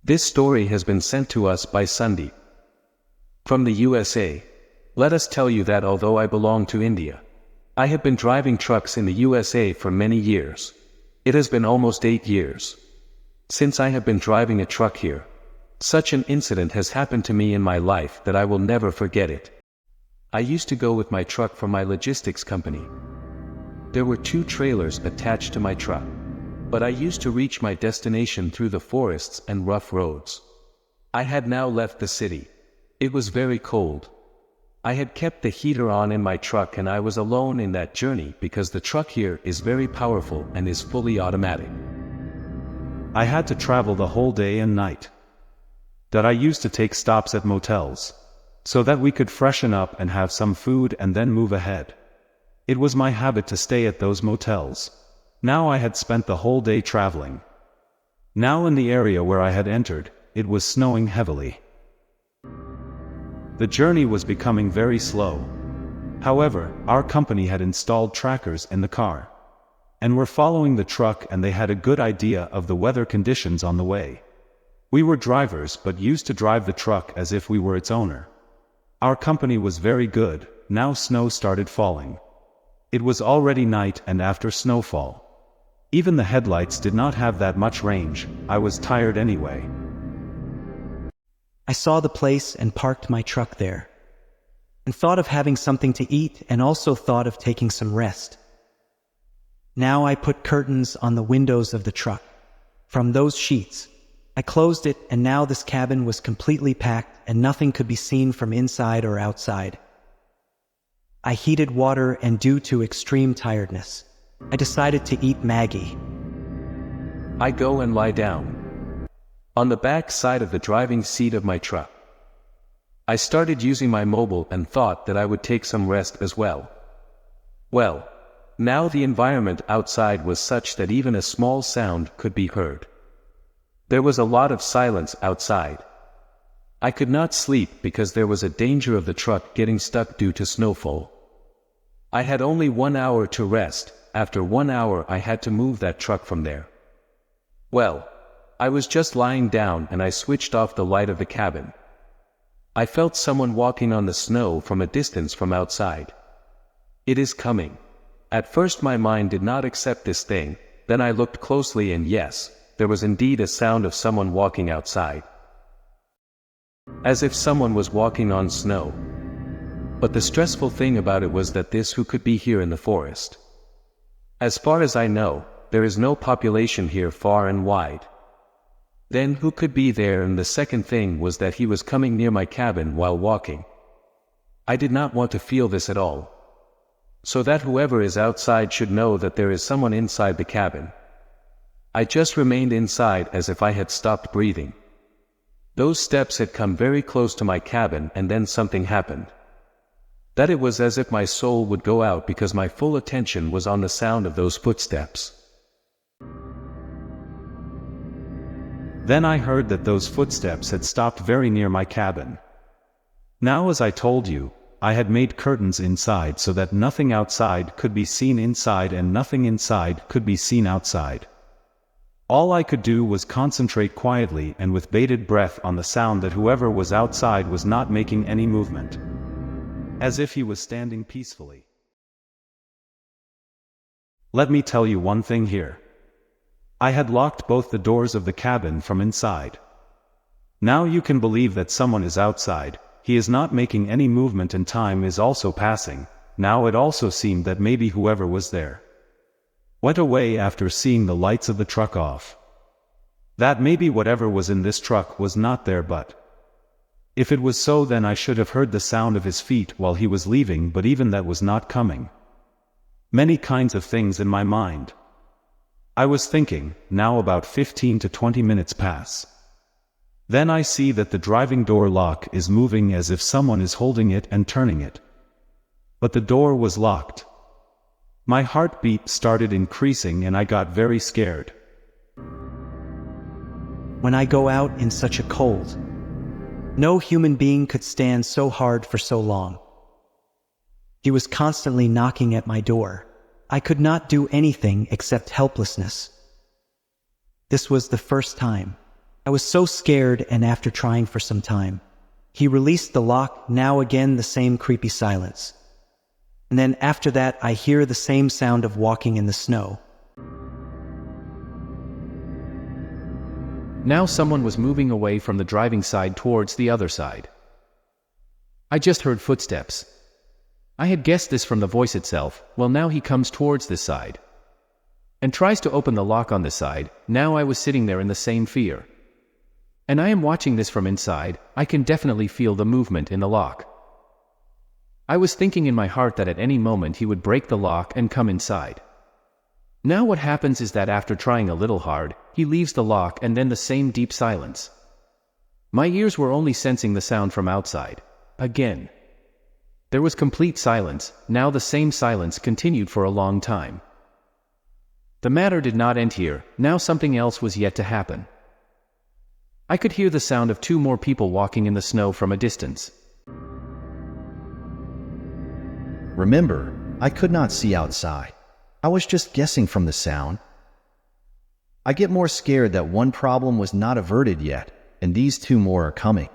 This story has been sent to us by Sundeep from the USA. Let us tell you that although I belong to India, I have been driving trucks in the USA for many years. It has been almost 8 years since I have been driving a truck here. Such an incident has happened to me in my life that I will never forget it. I used to go with my truck for my logistics company. There were 2 trailers attached to my truck, but I used to reach my destination through the forests and rough roads. I had now left the city. It was very cold. I had kept the heater on in my truck and I was alone in that journey because the truck here is very powerful and is fully automatic. I had to travel the whole day and night. That I used to take stops at motels, so that we could freshen up and have some food and then move ahead. It was my habit to stay at those motels. Now I had spent the whole day traveling. Now in the area where I had entered, it was snowing heavily. The journey was becoming very slow. However, our company had installed trackers in the car, and were following the truck, and they had a good idea of the weather conditions on the way. We were drivers but used to drive the truck as if we were its owner. Our company was very good. Now snow started falling. It was already night and after snowfall. Even the headlights did not have that much range. I was tired anyway. I saw the place and parked my truck there, and thought of having something to eat and also thought of taking some rest. Now I put curtains on the windows of the truck. From those sheets, I closed it, and now this cabin was completely packed and nothing could be seen from inside or outside. I heated water, and due to extreme tiredness, I decided to eat Maggie. I go and lie down on the back side of the driving seat of my truck. I started using my mobile and thought that I would take some rest as well. Well, now the environment outside was such that even a small sound could be heard. There was a lot of silence outside. I could not sleep because there was a danger of the truck getting stuck due to snowfall. I had only 1 hour to rest. After 1 hour I had to move that truck from there. Well, I was just lying down and I switched off the light of the cabin. I felt someone walking on the snow from a distance from outside. It is coming. At first my mind did not accept this thing, then I looked closely and yes, there was indeed a sound of someone walking outside. As if someone was walking on snow. But the stressful thing about it was that this who could be here in the forest. As far as I know, there is no population here far and wide. Then who could be there? And the second thing was that he was coming near my cabin while walking. I did not want to feel this at all. So that whoever is outside should know that there is someone inside the cabin. I just remained inside as if I had stopped breathing. Those steps had come very close to my cabin and then something happened. That it was as if my soul would go out because my full attention was on the sound of those footsteps. Then I heard that those footsteps had stopped very near my cabin. Now, as I told you, I had made curtains inside so that nothing outside could be seen inside and nothing inside could be seen outside. All I could do was concentrate quietly and with bated breath on the sound that whoever was outside was not making any movement, as if he was standing peacefully. Let me tell you one thing here. I had locked both the doors of the cabin from inside. Now you can believe that someone is outside. He is not making any movement and time is also passing. Now it also seemed that maybe whoever was there went away after seeing the lights of the truck off. That maybe whatever was in this truck was not there, but if it was so, then I should have heard the sound of his feet while he was leaving, but even that was not coming. Many kinds of things in my mind. I was thinking. Now about 15 to 20 minutes pass. Then I see that the driving door lock is moving as if someone is holding it and turning it. But the door was locked. My heartbeat started increasing and I got very scared. When I go out in such a cold, no human being could stand so hard for so long. He was constantly knocking at my door. I could not do anything except helplessness. This was the first time I was so scared, and after trying for some time, he released the lock. Now again the same creepy silence. And then after that I hear the same sound of walking in the snow. Now someone was moving away from the driving side towards the other side. I just heard footsteps. I had guessed this from the voice itself. Well, now he comes towards this side and tries to open the lock on this side. Now I was sitting there in the same fear. And I am watching this from inside. I can definitely feel the movement in the lock. I was thinking in my heart that at any moment he would break the lock and come inside. Now what happens is that after trying a little hard, he leaves the lock, and then the same deep silence. My ears were only sensing the sound from outside. Again. There was complete silence. Now the same silence continued for a long time. The matter did not end here. Now something else was yet to happen. I could hear the sound of 2 more people walking in the snow from a distance. Remember, I could not see outside. I was just guessing from the sound. I get more scared that one problem was not averted yet, and these 2 more are coming.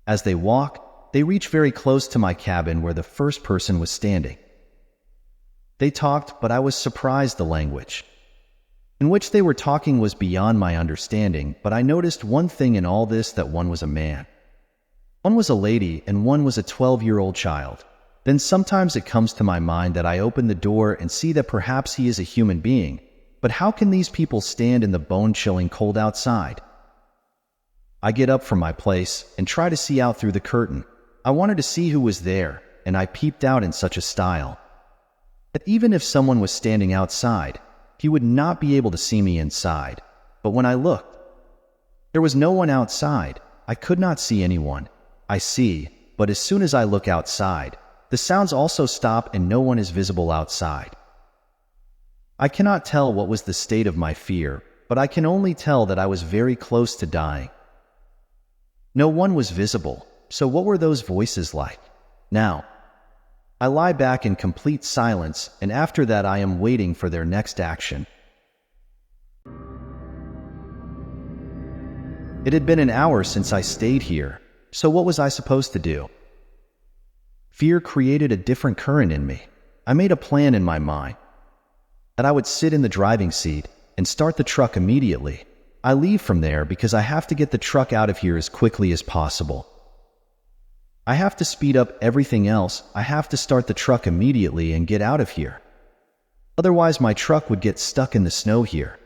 As they walk, they reach very close to my cabin where the first person was standing. They talked, but I was surprised the language in which they were talking was beyond my understanding, but I noticed one thing in all this, that one was a man. One was a lady, and one was a 12-year-old child. Then sometimes it comes to my mind that I open the door and see that perhaps he is a human being, but how can these people stand in the bone-chilling cold outside? I get up from my place and try to see out through the curtain. I wanted to see who was there, and I peeped out in such a style that even if someone was standing outside, he would not be able to see me inside. But when I looked, there was no one outside. I could not see anyone. I see, but as soon as I look outside, the sounds also stop and no one is visible outside. I cannot tell what was the state of my fear, but I can only tell that I was very close to dying. No one was visible, so what were those voices like? Now, I lie back in complete silence, and after that I am waiting for their next action. It had been an hour since I stayed here, so what was I supposed to do? Fear created a different current in me. I made a plan in my mind that I would sit in the driving seat and start the truck immediately. I leave from there because I have to get the truck out of here as quickly as possible. I have to speed up everything else. I have to start the truck immediately and get out of here. Otherwise my truck would get stuck in the snow here.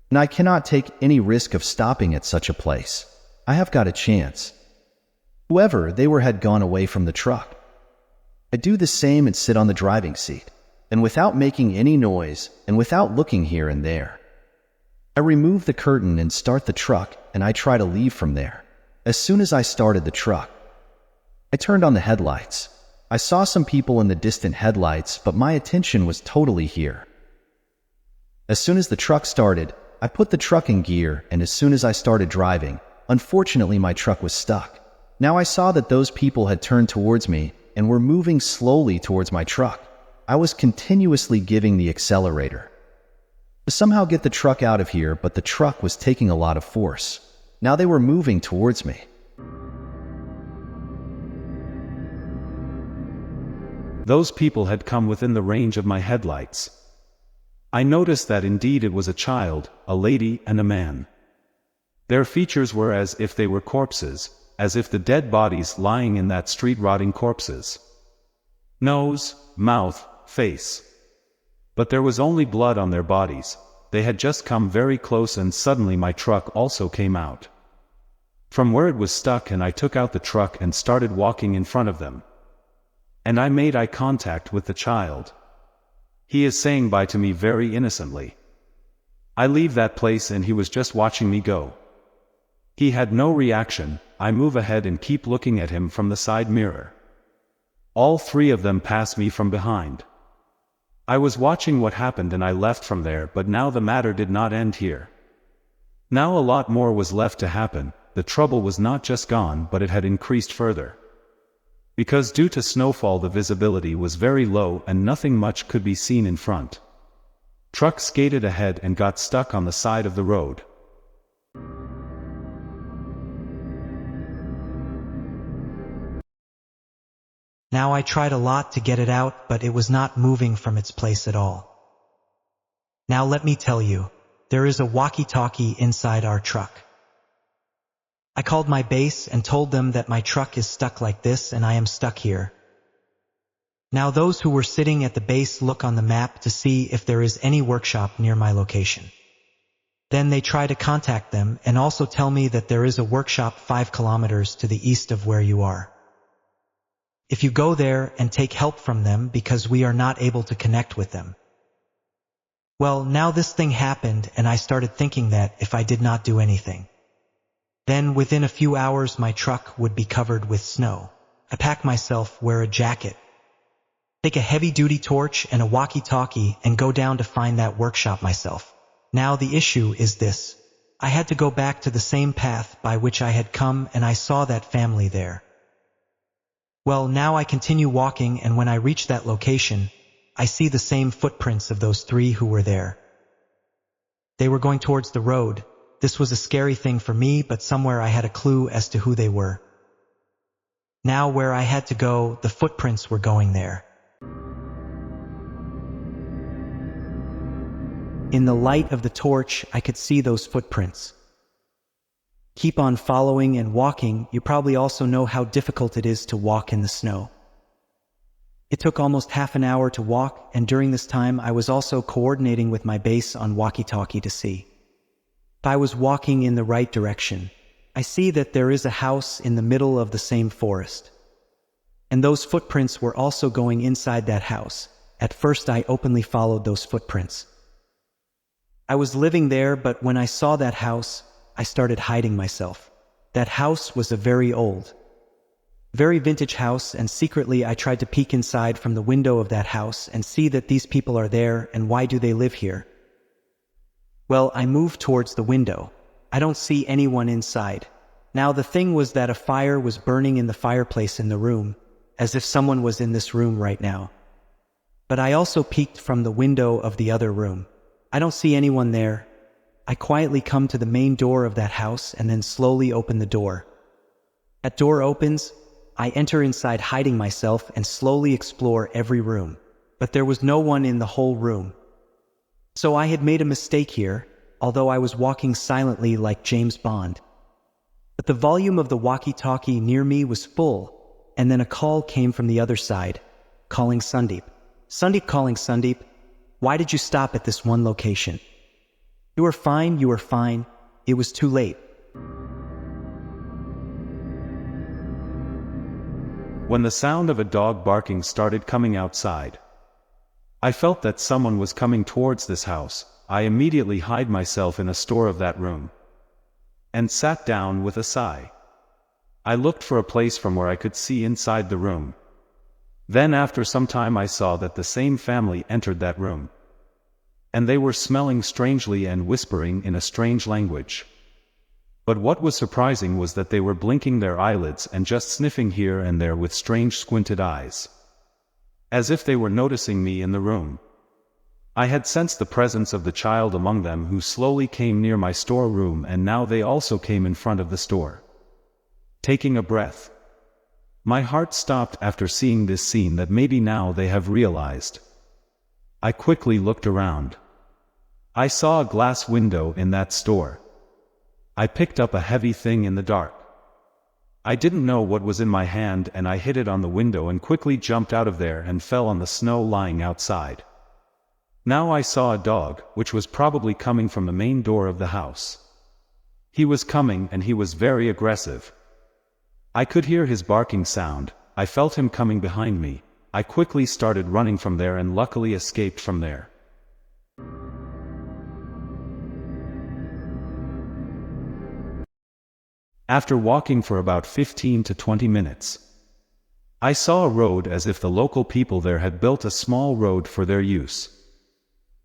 And I cannot take any risk of stopping at such a place. I have got a chance. Whoever they were had gone away from the truck. I do the same and sit on the driving seat, and without making any noise and without looking here and there, I remove the curtain and start the truck, and I try to leave from there. As soon as I started the truck, I turned on the headlights. I saw some people in the distant headlights, but my attention was totally here. As soon as the truck started, I put the truck in gear, and as soon as I started driving, unfortunately my truck was stuck. Now I saw that those people had turned towards me and were moving slowly towards my truck. I was continuously giving the accelerator to somehow get the truck out of here, but the truck was taking a lot of force. Now they were moving towards me. Those people had come within the range of my headlights. I noticed that indeed it was a child, a lady, and a man. Their features were as if they were corpses, as if the dead bodies lying in that street rotting corpses. Nose, mouth, face. But there was only blood on their bodies. They had just come very close, and suddenly my truck also came out from where it was stuck, and I took out the truck and started walking in front of them. And I made eye contact with the child. He is saying bye to me very innocently. I leave that place and he was just watching me go. He had no reaction. I move ahead and keep looking at him from the side mirror. All 3 of them pass me from behind. I was watching what happened and I left from there, but now the matter did not end here. Now a lot more was left to happen. The trouble was not just gone, but it had increased further. Because due to snowfall the visibility was very low and nothing much could be seen in front. Truck skated ahead and got stuck on the side of the road. Now I tried a lot to get it out, but it was not moving from its place at all. Now let me tell you, there is a walkie-talkie inside our truck. I called my base and told them that my truck is stuck like this and I am stuck here. Now those who were sitting at the base look on the map to see if there is any workshop near my location. Then they try to contact them and also tell me that there is a workshop 5 kilometers to the east of where you are. If you go there and take help from them because we are not able to connect with them. Well, now this thing happened and I started thinking that if I did not do anything, then within a few hours my truck would be covered with snow. I pack myself, wear a jacket, take a heavy-duty torch and a walkie-talkie and go down to find that workshop myself. Now the issue is this. I had to go back to the same path by which I had come and I saw that family there. Well, now I continue walking and when I reach that location, I see the same footprints of those 3 who were there. They were going towards the road. This was a scary thing for me, but somewhere I had a clue as to who they were. Now where I had to go, the footprints were going there. In the light of the torch, I could see those footprints. Keep on following and walking. You probably also know how difficult it is to walk in the snow. It took almost half an hour to walk, and during this time I was also coordinating with my base on walkie-talkie to see if I was walking in the right direction. I see that there is a house in the middle of the same forest. And those footprints were also going inside that house. At first I openly followed those footprints. I was living there, but when I saw that house, I started hiding myself. That house was a very old, very vintage house, and secretly I tried to peek inside from the window of that house and see that these people are there and why do they live here. Well, I moved towards the window. I don't see anyone inside. Now the thing was that a fire was burning in the fireplace in the room, as if someone was in this room right now. But I also peeked from the window of the other room. I don't see anyone there. I quietly come to the main door of that house and then slowly open the door. That door opens, I enter inside hiding myself and slowly explore every room. But there was no one in the whole room. So I had made a mistake here, although I was walking silently like James Bond. But the volume of the walkie-talkie near me was full, and then a call came from the other side, calling Sandeep. Sandeep calling Sandeep. Why did you stop at this one location? You were fine. It was too late. When the sound of a dog barking started coming outside, I felt that someone was coming towards this house. I immediately hid myself in a store of that room and sat down with a sigh. I looked for a place from where I could see inside the room. Then after some time I saw that the same family entered that room. And they were smelling strangely and whispering in a strange language. But what was surprising was that they were blinking their eyelids and just sniffing here and there with strange squinted eyes, as if they were noticing me in the room. I had sensed the presence of the child among them who slowly came near my storeroom, and now they also came in front of the store. Taking a breath, my heart stopped after seeing this scene that maybe now they have realized. I quickly looked around. I saw a glass window in that store. I picked up a heavy thing in the dark. I didn't know what was in my hand and I hit it on the window and quickly jumped out of there and fell on the snow lying outside. Now I saw a dog, which was probably coming from the main door of the house. He was coming and he was very aggressive. I could hear his barking sound. I felt him coming behind me. I quickly started running from there and luckily escaped from there. After walking for about 15 to 20 minutes, I saw a road as if the local people there had built a small road for their use.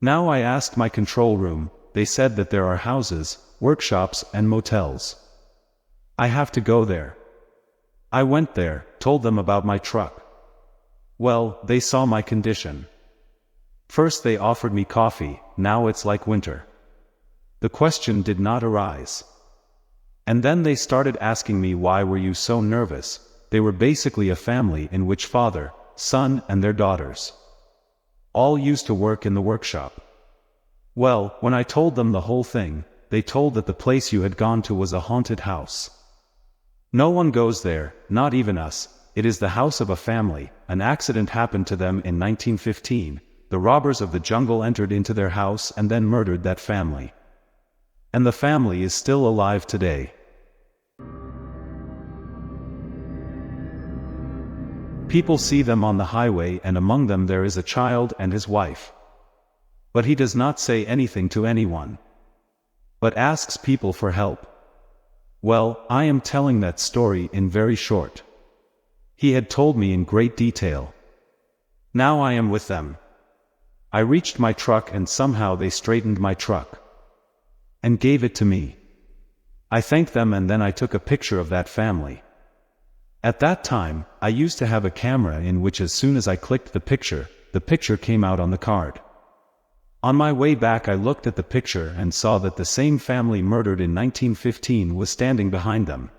Now I asked my control room. They said that there are houses, workshops, and motels. I have to go there. I went there, told them about my truck. Well, they saw my condition. First they offered me coffee. Now it's like winter. The question did not arise. And then they started asking me, why were you so nervous? they were basically a family in which father, son, and their daughters all used to work in the workshop. Well, when I told them the whole thing, they told that the place you had gone to was a haunted house. No one goes there, not even us. It is the house of a family. An accident happened to them in 1915. The robbers of the jungle entered into their house and then murdered that family. And the family is still alive today. People see them on the highway, and among them there is a child and his wife. But he does not say anything to anyone, but asks people for help. Well, I am telling that story in very short. He had told me in great detail. Now I am with them. I reached my truck and somehow they straightened my truck and gave it to me. I thanked them and then I took a picture of that family. At that time, I used to have a camera in which as soon as I clicked the picture came out on the card. On my way back I looked at the picture and saw that the same family murdered in 1915 was standing behind them.